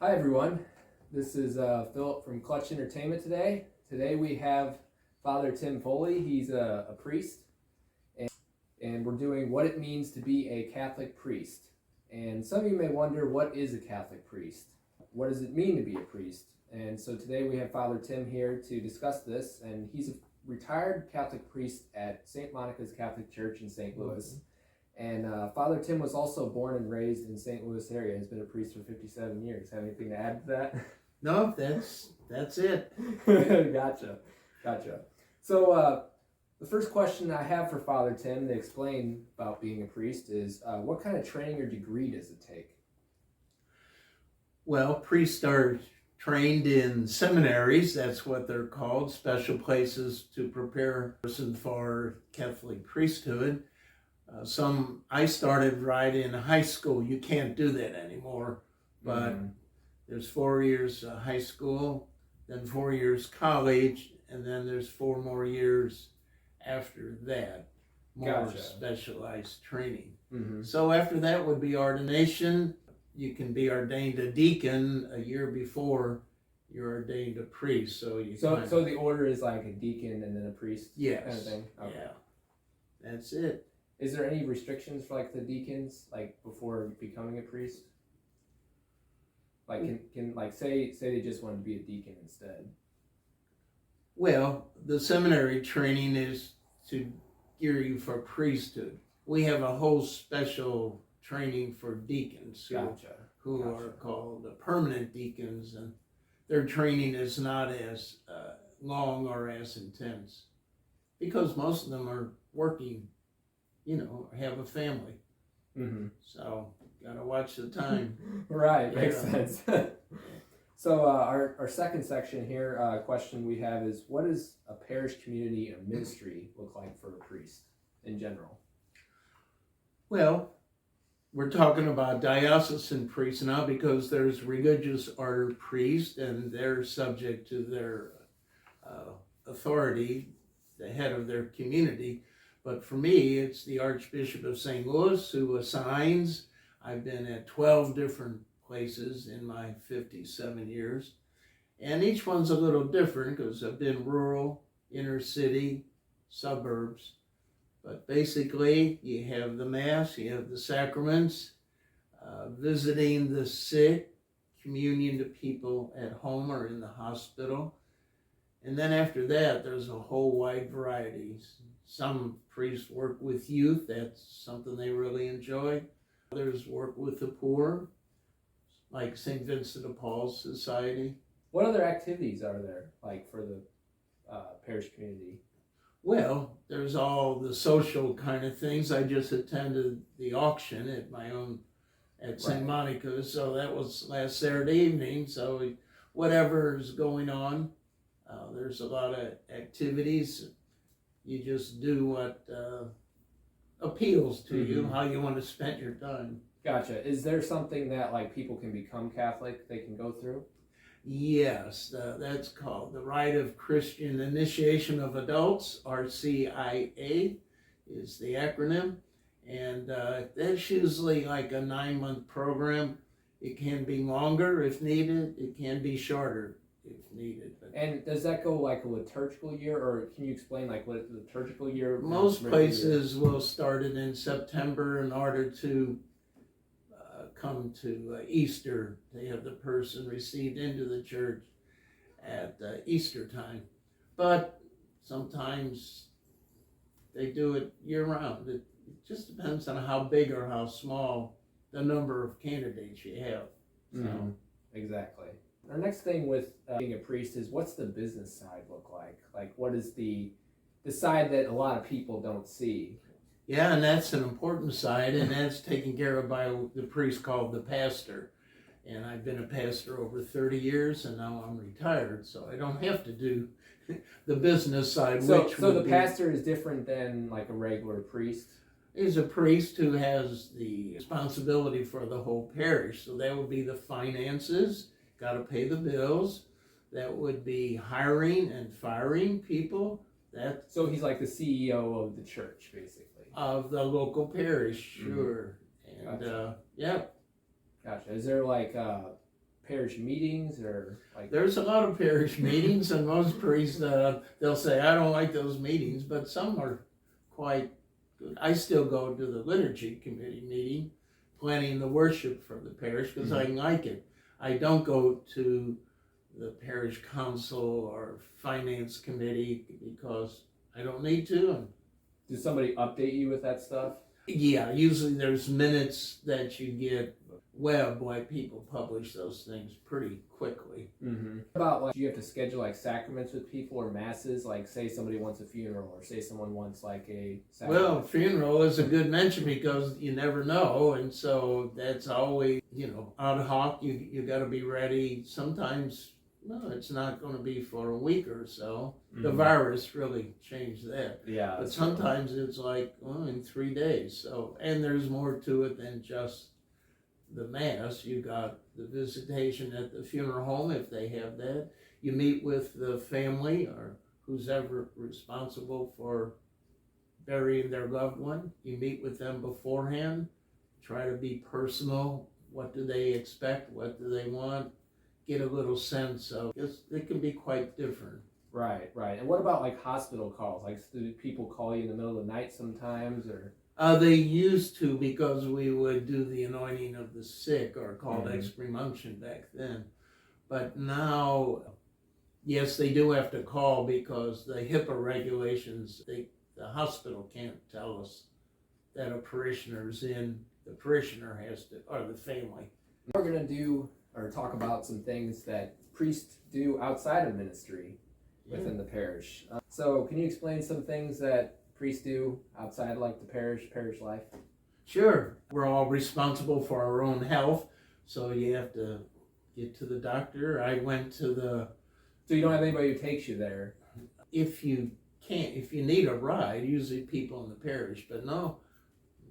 Hi everyone, this is Philip from Clutch Entertainment today. Today we have Father Tim Foley. He's a priest, and we're doing what it means to be a Catholic priest. And some of you may wonder, what is a Catholic priest? What does it mean to be a priest? And so today we have Father Tim here to discuss this, and he's a retired Catholic priest at St. Monica's Catholic Church in St. Louis. And Father Tim was also born and raised in St. Louis area. He's been a priest for 57 years. Have anything to add to that? No, that's it. Gotcha. So the first question I have for Father Tim to explain about being a priest is, what kind of training or degree does it take? Well, priests are trained in seminaries, that's what they're called, special places to prepare a person for Catholic priesthood. I started right in high school. You can't do that anymore, but there's 4 years high school, then 4 years college, and then there's 4 more years after that, more specialized training. So after that would be ordination. You can be ordained a deacon a year before you're ordained a priest. So the order is like a deacon and then a priest? Yes. Kind of thing? Okay. Yeah. That's it. Is there any restrictions for like the deacons, like before becoming a priest? Like can like say they just wanted to be a deacon instead? Well, the seminary training is to gear you for priesthood. We have a whole special training for deacons who are called permanent deacons, and their training is not as long or as intense because most of them are working, have a family. So gotta watch the time. Right, makes sense. So our second section here, question we have is, what does a parish community or ministry look like for a priest in general? Well, we're talking about diocesan priests now because there's religious order priests and they're subject to their authority, the head of their community. But for me, it's the Archbishop of St. Louis who assigns. I've been at 12 different places in my 57 years. And each one's a little different because I've been rural, inner city, suburbs. But basically, you have the Mass, you have the sacraments, visiting the sick, communion to people at home or in the hospital. And then after that, there's a whole wide variety. Some priests work with youth, that's something they really enjoy. Others work with the poor, like St. Vincent de Paul's Society. What other activities are there, like for the parish community? Well, there's all the social kind of things. I just attended the auction at St. Monica's, so that was last Saturday evening. So whatever's going on, there's a lot of activities. You just do what appeals to you, how you want to spend your time. Gotcha. Is there something that like people can become Catholic, they can go through? Yes, that's called the Rite of Christian Initiation of Adults, RCIA is the acronym. And that's usually like a 9-month program. It can be longer if needed. It can be shorter if needed. And does that go like a liturgical year, or can you explain like what a liturgical year? Most places will start it in September in order to come to Easter. They have the person received into the church at Easter time. But sometimes they do it year round. It just depends on how big or how small the number of candidates you have. So. Exactly. Our next thing with being a priest is, what's the business side look like? Like, what is the side that a lot of people don't see? Yeah, and that's an important side, and that's taken care of by the priest called the pastor. And I've been a pastor over 30 years, and now I'm retired, so I don't have to do the business side. So the pastor is different than like a regular priest? He's a priest who has the responsibility for the whole parish. So that would be the finances, got to pay the bills. That would be hiring and firing people. So he's like the CEO of the church, basically. Of the local parish, sure. And Gotcha. yeah. Gotcha. Is there like parish meetings or like? There's a lot of parish meetings, and most priests, they'll say, I don't like those meetings, but some are quite good. I still go to the liturgy committee meeting, planning the worship for the parish, because I like it. I don't go to the parish council or finance committee because I don't need to. And Does somebody update you with that stuff? yeah, usually there's minutes that you get. Web, like people publish those things pretty quickly. About like, do you have to schedule like sacraments with people or masses? Like, say somebody wants a funeral, or say someone wants like a sacrament. Well, funeral is a good mention because you never know, and so that's always, ad hoc. You got to be ready. Sometimes, well, it's not going to be for a week or so. The virus really changed that. Yeah, but sometimes it's like, in 3 days. So, and there's more to it than just the mass. You got the visitation at the funeral home if they have that. You meet with the family or who's ever responsible for burying their loved one. You meet with them beforehand, try to be personal. What do they expect? What do they want? Get a little sense of it can be quite different. Right. And what about like hospital calls? Like, do people call you in the middle of the night sometimes, or? They used to, because we would do the anointing of the sick, or called extreme-unction back then. But now, yes, they do have to call because the HIPAA regulations, the hospital can't tell us that a parishioner's in. The parishioner has to, or the family. We're going to do or talk about some things that priests do outside of ministry within the parish. So can you explain some things that priests do outside like the parish life? Sure. We're all responsible for our own health, so you have to get to the doctor. I went to the... So you don't have anybody who takes you there? If you need a ride, usually people in the parish, but no,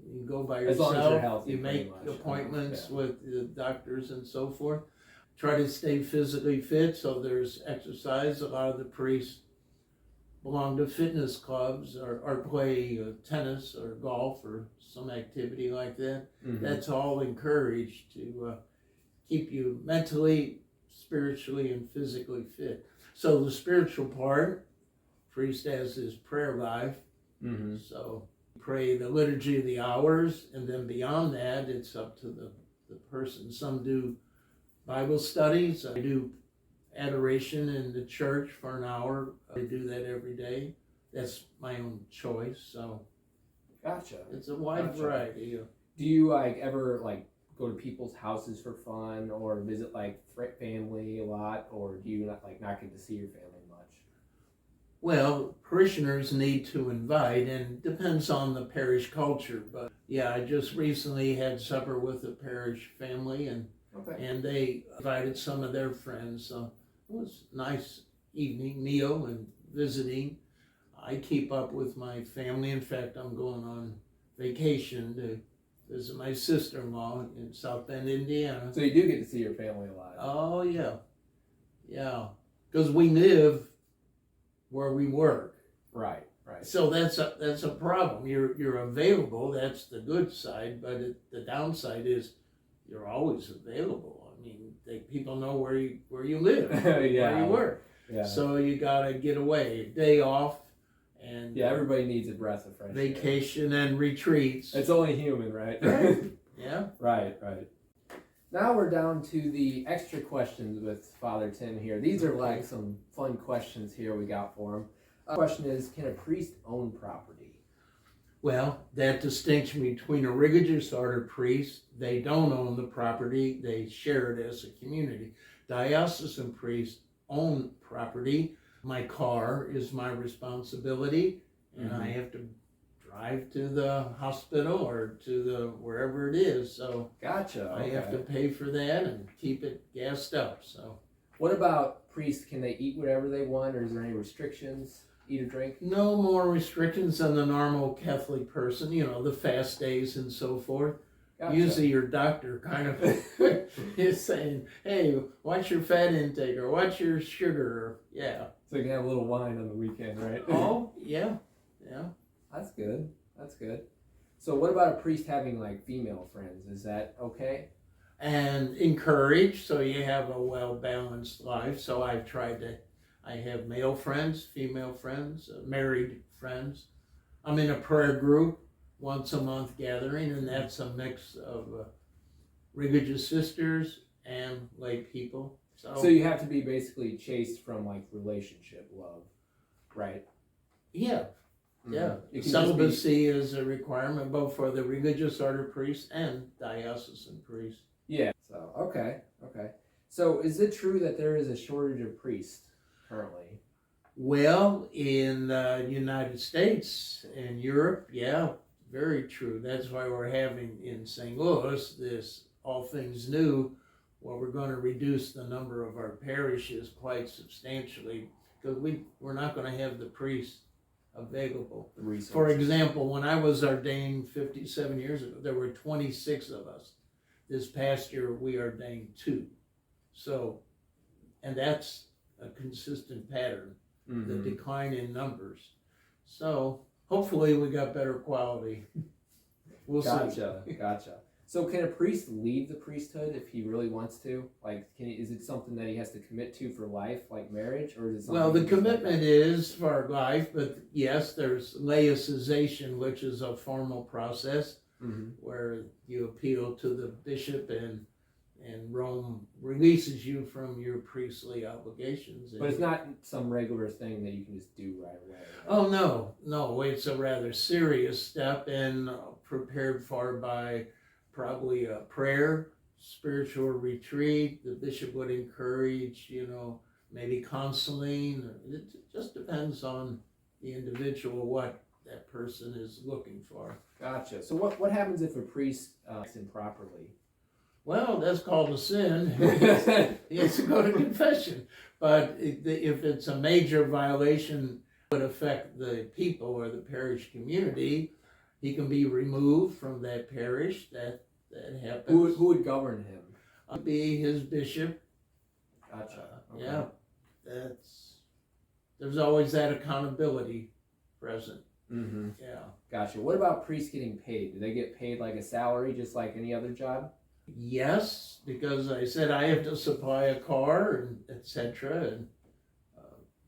you go by yourself. As long as you're healthy, you make appointments with the doctors and so forth. Try to stay physically fit, so there's exercise. A lot of the priests belong to fitness clubs or play tennis or golf or some activity like that. That's all encouraged to keep you mentally, spiritually, and physically fit. So the spiritual part, priest has his prayer life. So pray the liturgy of the hours, and then beyond that, it's up to the person. Some do Bible studies. I do adoration in the church for an hour. I do that every day. That's my own choice. So, gotcha. It's a wide variety. Do you like ever like go to people's houses for fun or visit like family a lot, or do you not get to see your family much? Well, parishioners need to invite, and depends on the parish culture. But yeah, I just recently had supper with a parish family, and they invited some of their friends. So it was a nice evening meal and visiting. I keep up with my family. In fact, I'm going on vacation to visit my sister-in-law in South Bend, Indiana. So you do get to see your family a lot. Oh, yeah. Yeah. Because we live where we work. Right. So that's a problem. You're available. That's the good side. But the downside is you're always available. I mean, people know where you live, where you work. Yeah. So you gotta get away, day off, and everybody needs a breath of fresh air. Vacation and retreats. It's only human, right? Yeah. Right. Now we're down to the extra questions with Father Tim here. These are like some fun questions here we got for him. The question is, can a priest own property? Well, that distinction between a religious order priest, they don't own the property, they share it as a community. Diocesan priests own property. My car is my responsibility, and I have to drive to the hospital or to wherever it is. So gotcha. I have to pay for that and keep it gassed up. So what about priests? Can they eat whatever they want, or is there any restrictions? Eat or drink? No more restrictions than the normal Catholic person, the fast days and so forth. Gotcha. Usually your doctor kind of is saying, hey, watch your fat intake or watch your sugar. So you can have a little wine on the weekend, right? Oh, yeah. That's good. So what about a priest having like female friends? Is that okay? and encourage, so you have a well-balanced life. So I have male friends, female friends, married friends. I'm in a prayer group, once a month gathering, and that's a mix of religious sisters and lay people. So you have to be basically chaste from like relationship love, right? Yeah, yeah. It can Celibacy is a requirement both for the religious order priests and diocesan priests. Yeah. So okay. So is it true that there is a shortage of priests currently? Well, in the United States and Europe, yeah, very true. That's why we're having in St. Louis this All Things New, where we're going to reduce the number of our parishes quite substantially, because we're not going to have the priests available. For example, when I was ordained 57 years ago, there were 26 of us. This past year, we ordained 2. So, and that's a consistent pattern, the decline in numbers. So, hopefully we got better quality. We'll see. Gotcha. So can a priest leave the priesthood if he really wants to? Like, is it something that he has to commit to for life, like marriage, or is it something? Well, the commitment is for life, but yes, there's laicization, which is a formal process where you appeal to the bishop, and Rome releases you from your priestly obligations. But it's not some regular thing that you can just do right away. Right? Oh no, it's a rather serious step, and prepared for by probably a prayer, spiritual retreat. The bishop would encourage, maybe counseling. It just depends on the individual, what that person is looking for. Gotcha. So what happens if a priest acts improperly? Well, that's called a sin. He has to go to confession. But if it's a major violation that would affect the people or the parish community, he can be removed from that parish. That happens. Who would govern him? Be his bishop. Gotcha. Okay. Yeah, there's always that accountability present. Yeah. Gotcha. What about priests getting paid? Do they get paid like a salary, just like any other job? Yes, because I said I have to supply a car and etc. and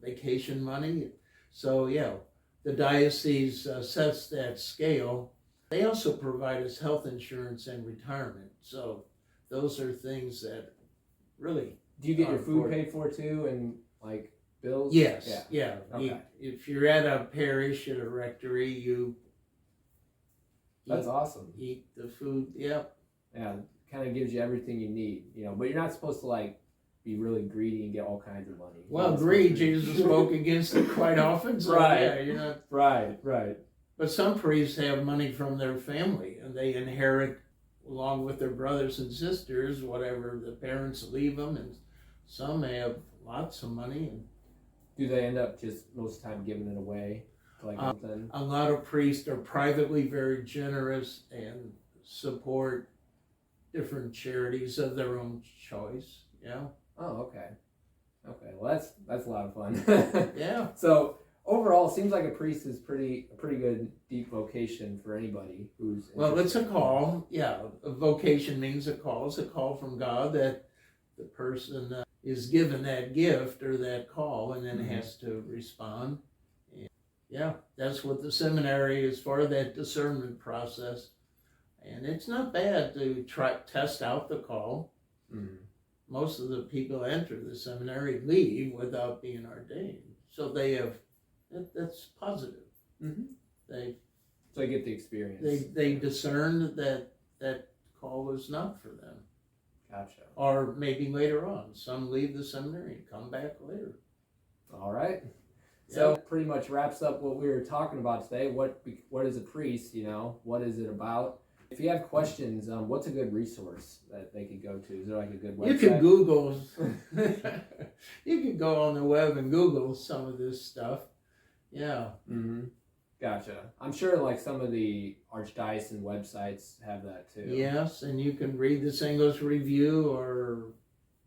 vacation money. So yeah, the diocese sets that scale. They also provide us health insurance and retirement. So those are things that really. Do you get your food paid for too, and like bills? Yes. Yeah. Okay. If you're at a parish, at a rectory, you. That's awesome. Eat the food. Yep. Yeah. Kind of gives you everything you need, but you're not supposed to like be really greedy and get all kinds of money. Well, greed, Jesus spoke against it quite often. So right. Yeah, you're not. Right. But some priests have money from their family, and they inherit along with their brothers and sisters whatever the parents leave them, and some have lots of money. And do they end up just most of the time giving it away? Like something? A lot of priests are privately very generous and support different charities of their own choice. Yeah. Oh, okay. Well, that's a lot of fun. Yeah. So overall, it seems like a priest is a pretty good deep vocation for anybody who's. Well, it's a call. Yeah, a vocation means a call. It's a call from God that the person is given that gift or that call, and then has to respond. And yeah, that's what the seminary is for, that discernment process. And it's not bad to test out the call. Most of the people enter the seminary leave without being ordained. So they have, that's positive. They get the experience. They discerned that call is not for them. Gotcha. Or maybe later on. Some leave the seminary and come back later. All right. So pretty much wraps up what we were talking about today. What is a priest, What is it about? If you have questions, what's a good resource that they could go to? Is there like a good website? You can Google. You can go on the web and Google some of this stuff. Yeah. Gotcha. I'm sure like some of the archdiocesan websites have that too. Yes, and you can read the St. Louis Review or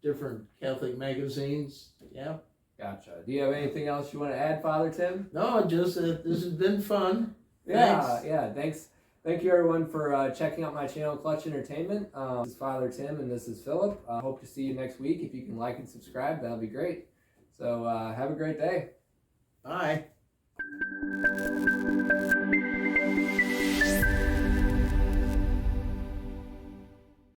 different Catholic magazines. Yeah. Gotcha. Do you have anything else you want to add, Father Tim? No, just that this has been fun. Yeah. Thanks. Thank you everyone for checking out my channel, Clutch Entertainment. This is Father Tim and this is Philip. Hope to see you next week. If you can like and subscribe, that'll be great. So have a great day. Bye.